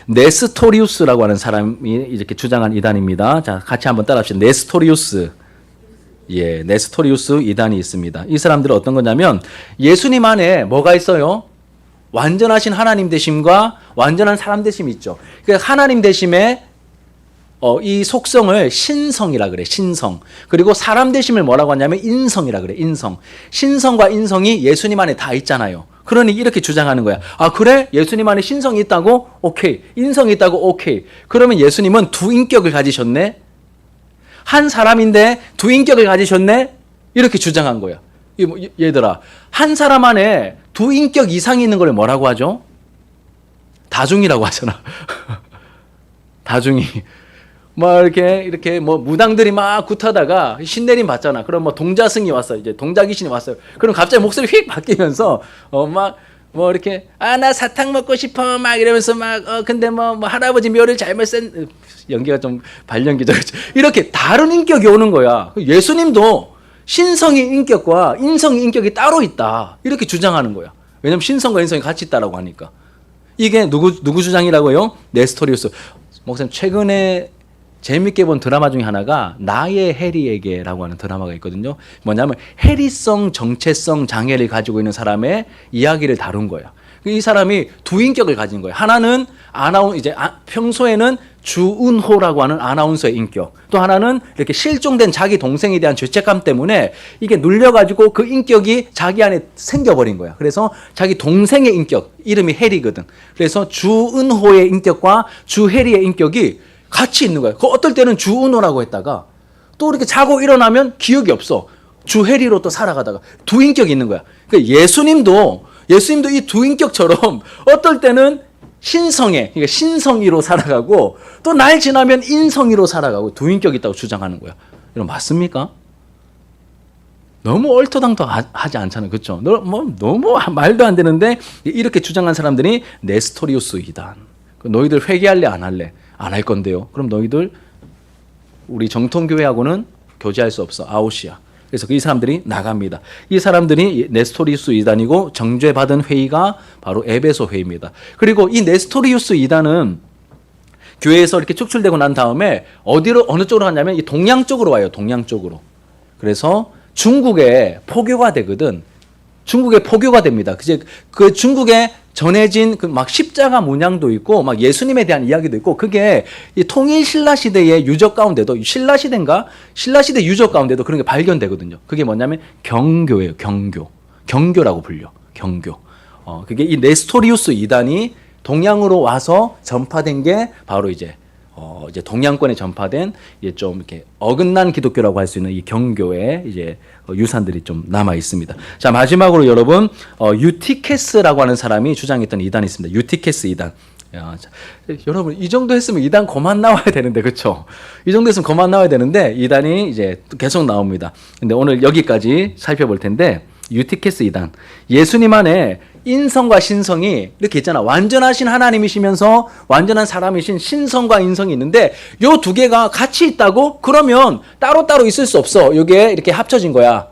네스토리우스라고 하는 사람이 이렇게 주장한 이단입니다. 자, 같이 한번 따라합시다. 네스토리우스. 예, 네스토리우스 이단이 있습니다. 이 사람들은 어떤 거냐면 예수님 안에 뭐가 있어요? 완전하신 하나님 되심과 완전한 사람 되심이 있죠. 그러니까 하나님 되심에 이 속성을 신성이라 그래. 신성. 그리고 사람 되심을 뭐라고 하냐면 인성이라 그래. 인성. 신성과 인성이 예수님 안에 다 있잖아요. 그러니 이렇게 주장하는 거야. 아, 그래? 예수님 안에 신성이 있다고? 오케이. 인성이 있다고? 오케이. 그러면 예수님은 두 인격을 가지셨네? 한 사람인데 두 인격을 가지셨네? 이렇게 주장한 거야. 얘들아, 한 사람 안에 두 인격 이상이 있는 걸 뭐라고 하죠? 다중이라고 하잖아. 다중이. 뭐 이렇게 뭐 무당들이 막 굿하다가 신내림 받잖아. 그럼 뭐 동자승이 왔어. 이제 동자귀신이 왔어요. 그럼 갑자기 목소리 휙 바뀌면서 막 뭐 이렇게 나 사탕 먹고 싶어 막 이러면서 막 근데 뭐 할아버지 묘를 잘못 쓴 연기가 좀 발연기죠. 이렇게 다른 인격이 오는 거야. 예수님도 신성의 인격과 인성의 인격이 따로 있다. 이렇게 주장하는 거야. 왜냐면 신성과 인성이 같이 있다라고 하니까. 이게 누구 주장이라고요? 네스토리우스. 목사님 최근에 재밌게 본 드라마 중에 하나가 나의 해리에게라고 하는 드라마가 있거든요. 뭐냐면 해리성 정체성 장애를 가지고 있는 사람의 이야기를 다룬 거야. 이 사람이 두 인격을 가진 거예요. 하나는 평소에는 주은호라고 하는 아나운서의 인격. 또 하나는 이렇게 실종된 자기 동생에 대한 죄책감 때문에 이게 눌려가지고 그 인격이 자기 안에 생겨버린 거야. 그래서 자기 동생의 인격, 이름이 해리거든. 그래서 주은호의 인격과 주해리의 인격이 같이 있는 거예요. 어떨 때는 주은호라고 했다가 또 이렇게 자고 일어나면 기억이 없어. 주해리로 또 살아가다가 두 인격이 있는 거야. 그러니까 예수님도 이 두 인격처럼 어떨 때는 그러니까 신성이로 살아가고 또 날 지나면 인성이로 살아가고 두 인격이 있다고 주장하는 거야. 이런 맞습니까? 너무 얼토당토 하지 않잖아요. 그렇죠? 너무 말도 안 되는데 이렇게 주장한 사람들이 네스토리우스 이단. 너희들 회개할래 안 할래? 안 할 건데요. 그럼 너희들 우리 정통교회하고는 교제할 수 없어. 아웃이야. 그래서 이 사람들이 나갑니다. 이 사람들이 네스토리우스 이단이고 정죄받은 회의가 바로 에베소 회의입니다. 그리고 이 네스토리우스 이단은 교회에서 이렇게 축출되고 난 다음에 어느 쪽으로 가냐면 이 동양 쪽으로 와요. 동양 쪽으로. 그래서 중국에 포교가 되거든. 중국에 포교가 됩니다. 그 중국에 전해진 그 막 십자가 문양도 있고 막 예수님에 대한 이야기도 있고 그게 이 통일 신라 시대의 유적 가운데도 신라 시대인가? 신라 시대 유적 가운데도 그런 게 발견되거든요. 그게 뭐냐면 경교예요. 경교. 경교라고 불려. 경교. 그게 이 네스토리우스 이단이 동양으로 와서 전파된 게 바로 이제 동양권에 전파된 이제 좀 이렇게 어긋난 기독교라고 할 수 있는 이 경교의 이제 유산들이 좀 남아 있습니다. 자, 마지막으로 여러분 유티케스라고 하는 사람이 주장했던 이단이 있습니다. 유티케스 이단. 자, 여러분 이 정도 했으면 이단 그만 나와야 되는데 그렇죠? 이 정도 했으면 그만 나와야 되는데 이단이 이제 계속 나옵니다. 근데 오늘 여기까지 살펴볼 텐데 유티케스 이단. 예수님 안에 인성과 신성이 이렇게 있잖아. 완전하신 하나님이시면서 완전한 사람이신 신성과 인성이 있는데 요 두 개가 같이 있다고? 그러면 따로따로 있을 수 없어. 이게 이렇게 합쳐진 거야.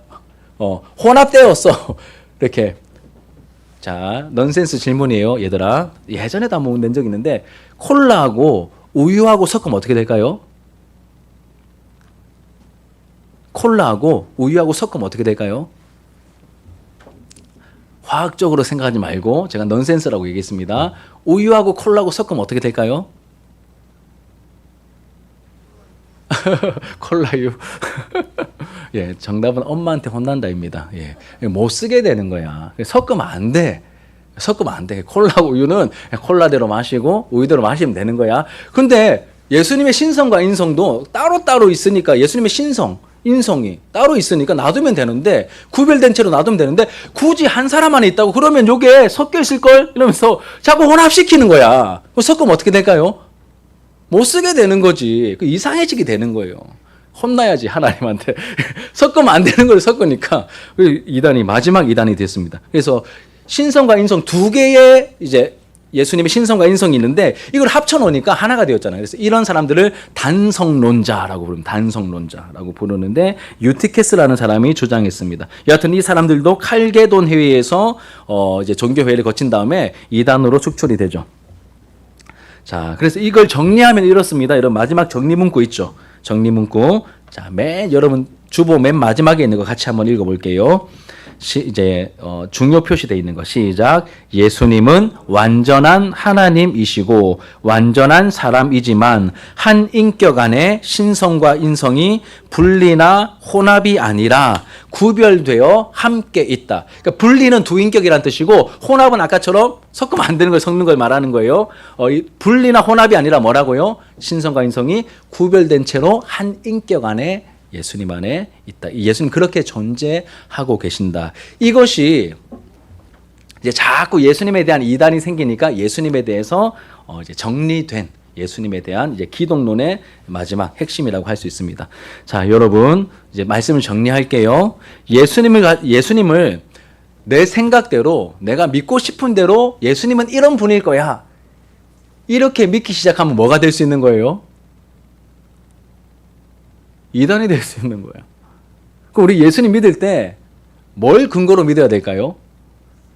혼합되었어. 이렇게. 자, 넌센스 질문이에요, 얘들아. 예전에도 한번 낸 적 있는데 콜라하고 우유하고 섞으면 어떻게 될까요? 콜라하고 우유하고 섞으면 어떻게 될까요? 과학적으로 생각하지 말고 제가 넌센스라고 얘기했습니다. 우유하고 콜라하고 섞으면 어떻게 될까요? 콜라유. 예, 정답은 엄마한테 혼난다입니다. 예, 못 쓰게 되는 거야. 섞으면 안 돼. 섞으면 안 돼. 콜라하고 우유는 콜라대로 마시고 우유대로 마시면 되는 거야. 근데 예수님의 신성과 인성도 따로따로 있으니까 예수님의 신성, 인성이 따로 있으니까 놔두면 되는데 구별된 채로 놔두면 되는데 굳이 한 사람 안에 있다고 그러면 요게 섞여 있을걸? 이러면서 자꾸 혼합시키는 거야. 섞으면 어떻게 될까요? 못 쓰게 되는 거지. 이상해지게 되는 거예요. 혼나야지 하나님한테. 섞으면 안 되는 걸 섞으니까 이단이 마지막 이단이 됐습니다. 그래서 신성과 인성 두 개의 이제 예수님의 신성과 인성이 있는데 이걸 합쳐놓으니까 하나가 되었잖아요. 그래서 이런 사람들을 단성론자라고 부릅니다. 단성론자라고 부르는데 유티케스라는 사람이 주장했습니다. 여하튼 이 사람들도 칼게돈 회의에서 이제 종교회의를 거친 다음에 이단으로 축출이 되죠. 자, 그래서 이걸 정리하면 이렇습니다. 이런 마지막 정리 문구 있죠. 정리 문구. 자, 여러분 주보 맨 마지막에 있는 거 같이 한번 읽어볼게요. 이제 중요 표시되어 있는 거 시작. 예수님은 완전한 하나님이시고 완전한 사람이지만 한 인격 안에 신성과 인성이 분리나 혼합이 아니라 구별되어 함께 있다. 그러니까 분리는 두 인격이란 뜻이고 혼합은 아까처럼 섞으면 안 되는 걸 섞는 걸 말하는 거예요. 분리나 혼합이 아니라 뭐라고요? 신성과 인성이 구별된 채로 한 인격 안에 예수님 안에 있다. 예수님 그렇게 존재하고 계신다. 이것이 이제 자꾸 예수님에 대한 이단이 생기니까 예수님에 대해서 이제 정리된 예수님에 대한 이제 기독론의 마지막 핵심이라고 할 수 있습니다. 자, 여러분 이제 말씀을 정리할게요. 예수님을 내 생각대로 내가 믿고 싶은 대로 예수님은 이런 분일 거야. 이렇게 믿기 시작하면 뭐가 될 수 있는 거예요? 이단이 될 수 있는 거예요. 그럼 우리 예수님 믿을 때 뭘 근거로 믿어야 될까요?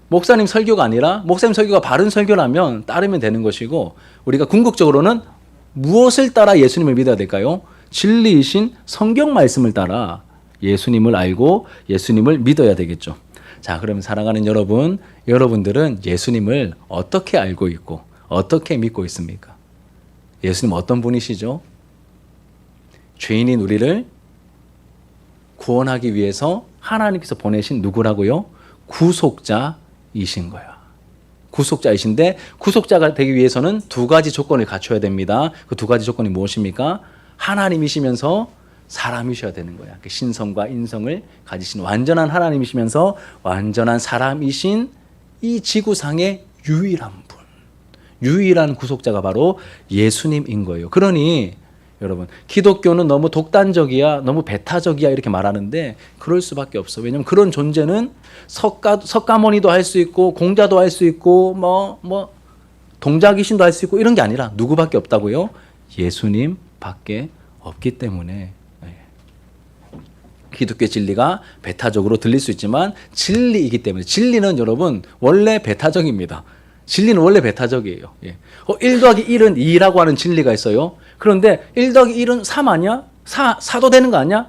목사님 설교가 아니라 목사님 설교가 바른 설교라면 따르면 되는 것이고 우리가 궁극적으로는 무엇을 따라 예수님을 믿어야 될까요? 진리이신 성경 말씀을 따라 예수님을 알고 예수님을 믿어야 되겠죠. 자, 그러면 사랑하는 여러분, 여러분들은 예수님을 어떻게 알고 있고 어떻게 믿고 있습니까? 예수님 어떤 분이시죠? 죄인인 우리를 구원하기 위해서 하나님께서 보내신 누구라고요? 구속자이신 거야. 구속자이신데 구속자가 되기 위해서는 두 가지 조건을 갖춰야 됩니다. 그 두 가지 조건이 무엇입니까? 하나님이시면서 사람이셔야 되는 거야. 그 신성과 인성을 가지신 완전한 하나님이시면서 완전한 사람이신 이 지구상의 유일한 분, 유일한 구속자가 바로 예수님인 거예요. 그러니 여러분, 기독교는 너무 독단적이야, 너무 배타적이야 이렇게 말하는데 그럴 수밖에 없어. 왜냐하면 그런 존재는 석가모니도 할 수 있고 공자도 할 수 있고 동자귀신도 할 수 있고 이런 게 아니라 누구밖에 없다고요? 예수님밖에 없기 때문에. 기독교 진리가 배타적으로 들릴 수 있지만 진리이기 때문에. 진리는 여러분 원래 배타적입니다. 진리는 원래 배타적이에요. 1 더하기 1은 2라고 하는 진리가 있어요. 그런데 1 더하기 1은 3 아니야? 4도 되는 거 아니야?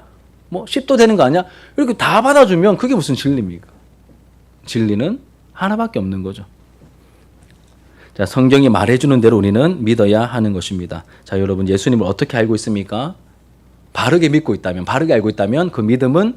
10도 되는 거 아니야? 이렇게 다 받아주면 그게 무슨 진리입니까? 진리는 하나밖에 없는 거죠. 자, 성경이 말해주는 대로 우리는 믿어야 하는 것입니다. 자, 여러분 예수님을 어떻게 알고 있습니까? 바르게 믿고 있다면, 바르게 알고 있다면 그 믿음은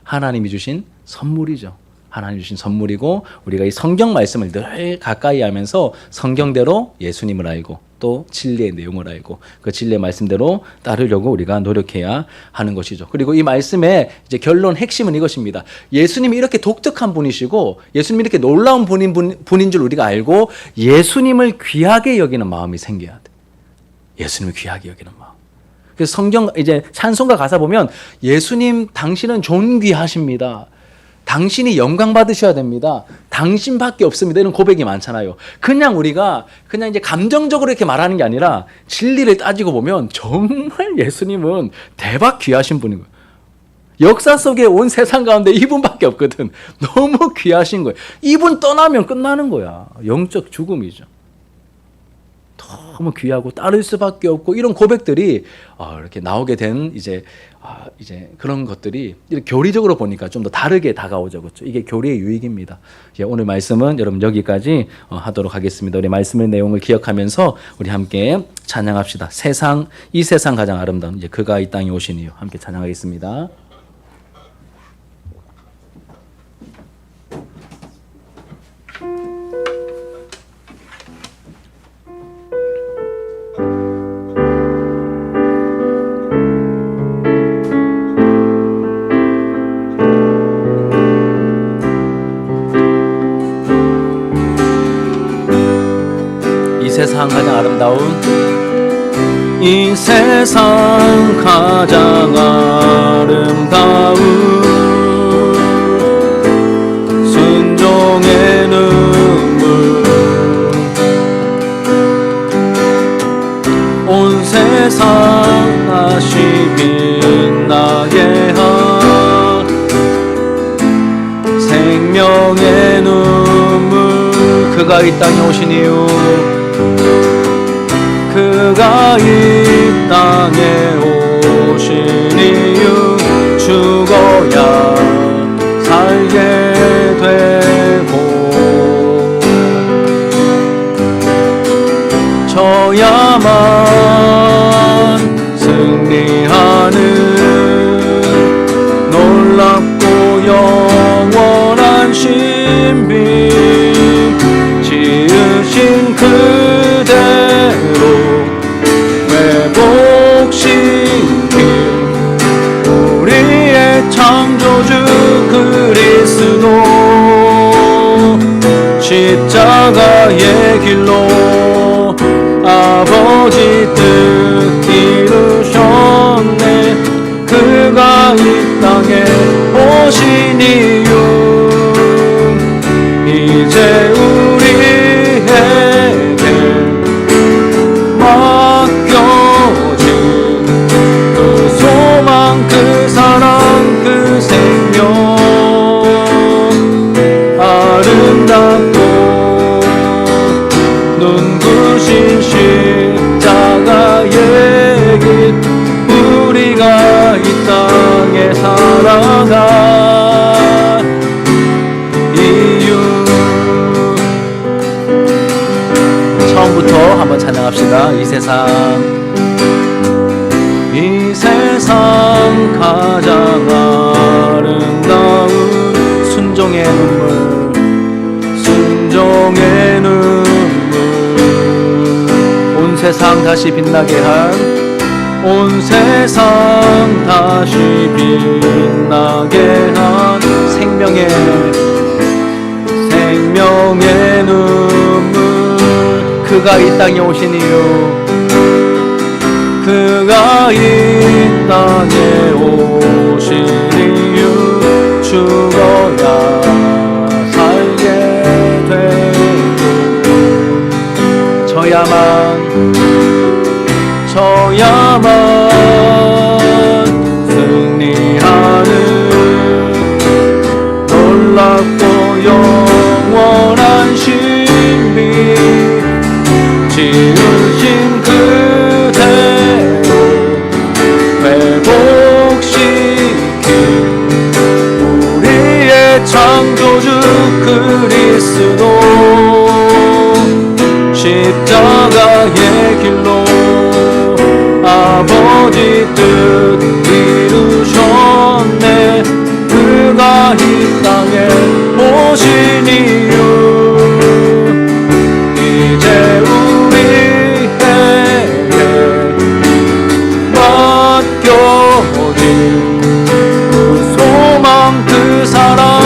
하나님이 주신 선물이죠. 하나님이 주신 선물이고 우리가 이 성경 말씀을 늘 가까이 하면서 성경대로 예수님을 알고 또 진리의 내용을 알고 그 진리의 말씀대로 따르려고 우리가 노력해야 하는 것이죠. 그리고 이 말씀의 이제 결론 핵심은 이것입니다. 예수님이 이렇게 독특한 분이시고 예수님이 이렇게 놀라운 분인 줄 우리가 알고 예수님을 귀하게 여기는 마음이 생겨야 돼. 예수님을 귀하게 여기는 마음. 그래서 성경 이제 찬송가 가사 보면 예수님 당신은 존귀하십니다. 당신이 영광 받으셔야 됩니다. 당신밖에 없습니다. 이런 고백이 많잖아요. 그냥 우리가 그냥 이제 감정적으로 이렇게 말하는 게 아니라 진리를 따지고 보면 정말 예수님은 대박 귀하신 분인 거예요. 역사 속에 온 세상 가운데 이분밖에 없거든. 너무 귀하신 거예요. 이분 떠나면 끝나는 거야. 영적 죽음이죠. 너무 귀하고 따를 수밖에 없고 이런 고백들이 이렇게 나오게 된 이제 그런 것들이 이렇게 교리적으로 보니까 좀 더 다르게 다가오죠, 그렇죠? 이게 교리의 유익입니다. 오늘 말씀은 여러분 여기까지 하도록 하겠습니다. 우리 말씀의 내용을 기억하면서 우리 함께 찬양합시다. 이 세상 가장 아름다운 이제 그가 이 땅에 오신 이유 함께 찬양하겠습니다. 세상 가장 아름다운 이 세상 가장 아름다운 순종의 눈물 온 세상 다시 빛나게 한 생명의 눈물 그가 이 땅에 오신 이유 그가 이 땅에 오신 이유 죽어야 살게 되고 져야만 승리하는 놀랍고 영원한 신비 지으신 그대로 회복시킨 우리의 창조주 그리스도 십자가의 길로 아버지 뜻 이루셨네 그가 이 땅에 오신 이유 이제 우리에게 맡겨진 그 소망 그 사랑 그 생명 아름답고 눈부신 십자가의 길 우리가 이 땅에 살아갈 이유 처음부터 한번 찬양합시다. 이 세상 가장 아름다운 순종의 눈물 온 세상 다시 빛나게 한 온 세상 다시 빛나게 한 생명의 눈물 그가 이 땅에 오신 이유 그가 이 땅에 오신 이유 죽어야 살게 되고 져야만 그리스도 십자가의 길로 아버지 뜻 이루셨네. 그가 이 땅에 오신 이유 이제 우리에게 맡겨진 그 소망 그 사랑